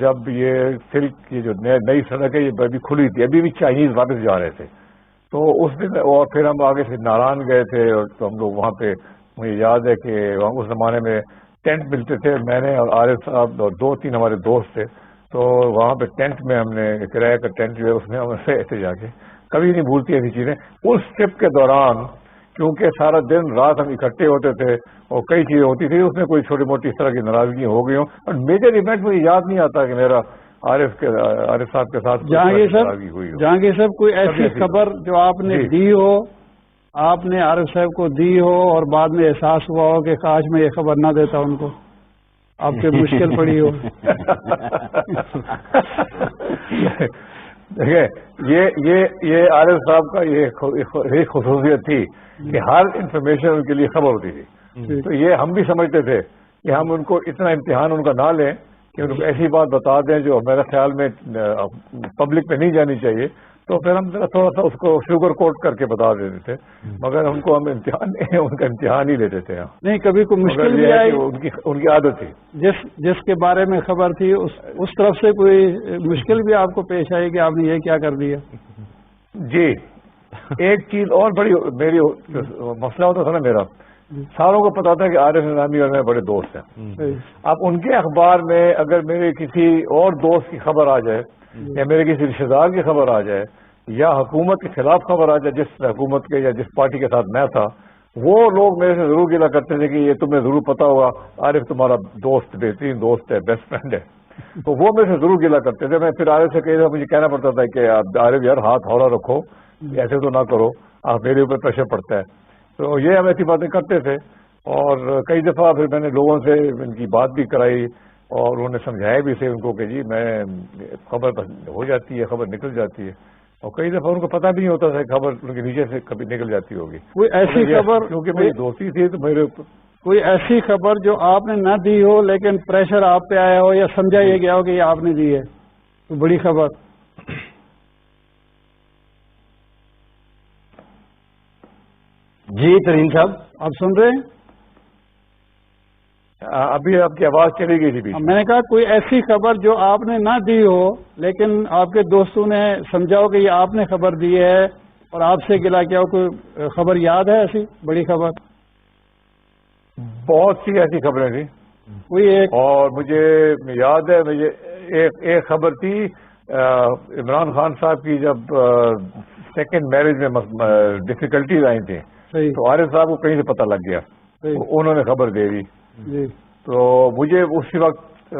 جب یہ سلک کی جو نئی سڑک ہے یہ ابھی کھلی تھی، ابھی بھی چائنیز واپس جا رہے تھے، تو اس دن اور پھر ہم آگے سے ناران گئے تھے، اور تو ہم لوگ وہاں پہ مجھے یاد ہے کہ اس زمانے میں ٹینٹ ملتے تھے، میں نے اور عارف صاحب اور 2-3 ہمارے دوست تھے، تو وہاں پہ ٹینٹ میں ہم نے کرایہ کا ٹینٹ جو ہے اس میں ہم سے ایسے جا کے کبھی نہیں بھولتی ایسی چیزیں۔ اس ٹرپ کے دوران کیونکہ سارا دن رات ہم اکٹھے ہوتے تھے اور کئی چیزیں ہوتی تھی، اس میں کوئی چھوٹی موٹی اس طرح کی ناراضگی ہو گئی ہوں، اور میجر ایونٹ مجھے یاد نہیں آتا کہ میرا عارف صاحب کے ساتھ ناراضگی ہوئی ہو۔ جہانگیر صاحب کوئی ایسی خبر جو آپ نے دی ہو، آپ نے عارف صاحب کو دی ہو اور بعد میں احساس ہوا ہو کہ کاش میں یہ خبر نہ دیتا ان کو، آپ کے مشکل پڑی ہو؟ دیکھیں یہ عارف صاحب کا یہ خصوصیت تھی کہ ہر انفارمیشن ان کے لیے خبر ہوتی تھی، تو یہ ہم بھی سمجھتے تھے کہ ہم ان کو اتنا امتحان ان کا نہ لیں کہ ان کو ایسی بات بتا دیں جو میرے خیال میں پبلک میں نہیں جانی چاہیے، تو پھر ہم تھوڑا سا اس کو شوگر کوٹ کر کے بتا دیتے تھے، مگر ان کو ہم ان کا امتحان ہی لیتے تھے۔ نہیں، کبھی کوئی مشکل بھی آئی؟ ان کی عادت تھی، جس کے بارے میں خبر تھی اس طرف سے کوئی مشکل بھی آپ کو پیش آئی کہ آپ نے یہ کیا کر دیا؟ جی، ایک چیز اور بڑی میری مسئلہ ہوتا تھا نا میرا، ساروں کو پتا تھا کہ عارف نظامی اور میں بڑے دوست ہیں، اب ان کے اخبار میں اگر میرے کسی اور دوست کی خبر آ جائے یا میرے کسی رشتے دار کی خبر آ جائے یا حکومت کے خلاف خبر آ جائے، جس حکومت کے یا جس پارٹی کے ساتھ میں تھا، وہ لوگ میرے سے ضرور گلا کرتے تھے کہ یہ تمہیں ضرور پتا ہوگا عارف تمہارا دوست بہترین دوست ہے، بیسٹ فرینڈ ہے، تو وہ میرے سے ضرور گلا کرتے تھے۔ میں پھر عارف سے کئی دفعہ مجھے کہنا پڑتا تھا کہ عارف یار ہاتھ ہولا رکھو، ایسے تو نہ کرو، آپ میرے اوپر پریشر پڑتا ہے، تو یہ ہم ایسی باتیں کرتے تھے۔ اور کئی دفعہ پھر میں نے لوگوں سے ان کی بات بھی کرائی اور انہوں نے سمجھایا بھی تھے ان کو کہ جی میں خبر ہو جاتی ہے، خبر نکل جاتی ہے، اور کئی دفعہ ان کو پتہ بھی نہیں ہوتا تھا خبر ان کے نیچے سے کبھی نکل جاتی ہوگی۔ کوئی ایسی خبر، کیونکہ میری دوستی تھی تو میرے اوپر کوئی ایسی خبر جو آپ نے نہ دی ہو لیکن پریشر آپ پہ آیا ہو یا سمجھا یہ گیا ہو کہ یہ آپ نے دی ہے، کوئی بڑی خبر؟ جی ترین صاحب، آپ سن رہے ہیں؟ ابھی آپ کی آواز چلی گئی تھی۔ میں نے کہا کوئی ایسی خبر جو آپ نے نہ دی ہو لیکن آپ کے دوستوں نے سمجھا ہو کہ یہ آپ نے خبر دی ہے اور آپ سے گلا کیا ہو، کوئی خبر یاد ہے ایسی بڑی خبر؟ بہت سی ایسی خبریں تھیں، کوئی ایک؟ اور مجھے یاد ہے، مجھے ایک خبر تھی عمران خان صاحب کی جب سیکنڈ میرج میں ڈفیکلٹیز آئی تھیں، تو عارف صاحب کو کہیں سے پتہ لگ گیا، انہوں نے خبر دے دی، تو مجھے اسی وقت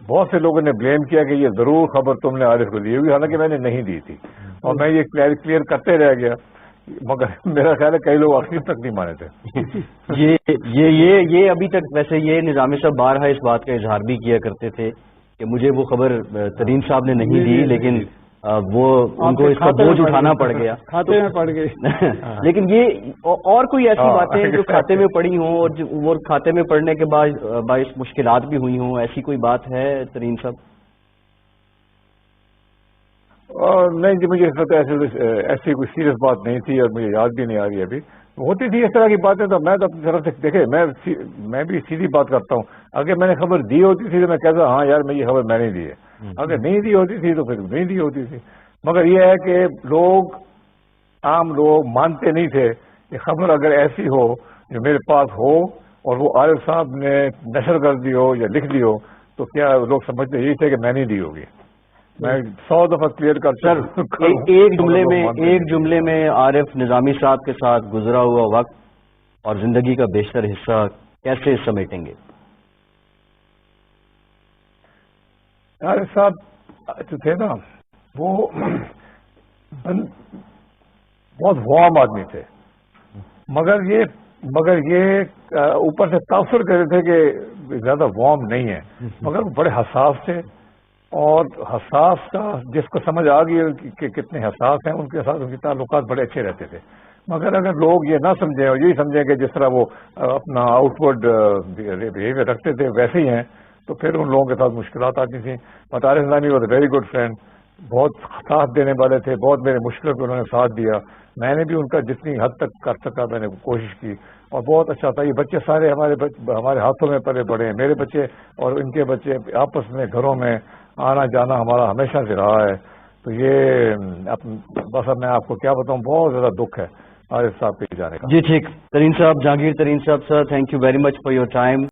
بہت سے لوگوں نے بلیم کیا کہ یہ ضرور خبر تم نے عارف کو دی ہوگی، حالانکہ میں نے نہیں دی تھی، اور میں یہ کلیئر کرتے رہ گیا، مگر میرا خیال ہے کئی لوگ آخر تک نہیں مانے تھے۔ یہ ابھی تک ویسے یہ نظامی صاحب بارہا اس بات کا اظہار بھی کیا کرتے تھے کہ مجھے وہ خبر ترین صاحب نے نہیں دی، لیکن وہ ان کو اس کا بوجھ اٹھانا پڑ گیا، کھاتے میں پڑ گئی۔ لیکن یہ اور کوئی ایسی باتیں جو کھاتے میں پڑی ہوں اور وہ کھاتے میں پڑنے کے بعد باعث مشکلات بھی ہوئی ہوں، ایسی کوئی بات ہے ترین صاحب؟ نہیں جی، مجھے اس وقت ایسی کوئی سیریس بات نہیں تھی اور مجھے یاد بھی نہیں آ رہی ابھی۔ ہوتی تھی اس طرح کی باتیں تو میں تو اپنی طرف سے دیکھے میں بھی سیدھی بات کرتا ہوں، اگر میں نے خبر دی ہوتی تھی تو میں کہتا ہاں یار میں یہ خبر میں نہیں دی ہے، اگر نہیں دی ہوتی تھی تو پھر نہیں دی ہوتی تھی، مگر یہ ہے کہ عام لوگ مانتے نہیں تھے کہ خبر اگر ایسی ہو جو میرے پاس ہو اور وہ عارف صاحب نے نشر کر دی ہو یا لکھ دی ہو تو کیا لوگ سمجھتے یہی تھے کہ میں نہیں دی ہوگی۔ میں 100 دفعہ کلیئر کر سر ایک جملے میں عارف نظامی صاحب کے ساتھ گزرا ہوا وقت اور زندگی کا بیشتر حصہ کیسے سمیٹیں گے؟ عارف صاحب جو تھے نا وہ بہت وارم آدمی تھے، مگر یہ اوپر سے تاثر کر رہے تھے کہ زیادہ وارم نہیں ہے، مگر وہ بڑے حساس تھے، اور حساس کا جس کو سمجھ آ گئی کہ کتنے حساس ہیں ان کے ساتھ ان کے تعلقات بڑے اچھے رہتے تھے، مگر اگر لوگ یہ نہ سمجھیں اور یہی سمجھیں کہ جس طرح وہ اپنا آؤٹ ورڈ بہیویئر رکھتے تھے ویسے ہی ہیں تو پھر ان لوگوں کے ساتھ مشکلات آتی تھیں۔ But Arif Nizami was a very good friend, بہت ساتھ دینے والے تھے، بہت میرے مشکلوں پہ انہوں نے ساتھ دیا، میں نے بھی ان کا جتنی حد تک کر سکا میں نے کوشش کی، اور بہت اچھا تھا۔ یہ بچے سارے ہمارے ہاتھوں میں پلے بڑے ہیں، میرے بچے اور ان کے بچے آپس میں گھروں میں آنا جانا ہمارا ہمیشہ سے رہا ہے. تو یہ بس اب میں آپ کو کیا بتاؤں, بہت زیادہ دکھ ہے عارف صاحب کے جانے کا. جی ٹھیک, ترین صاحب, جہانگیر ترین صاحب, sir thank you very much for your time.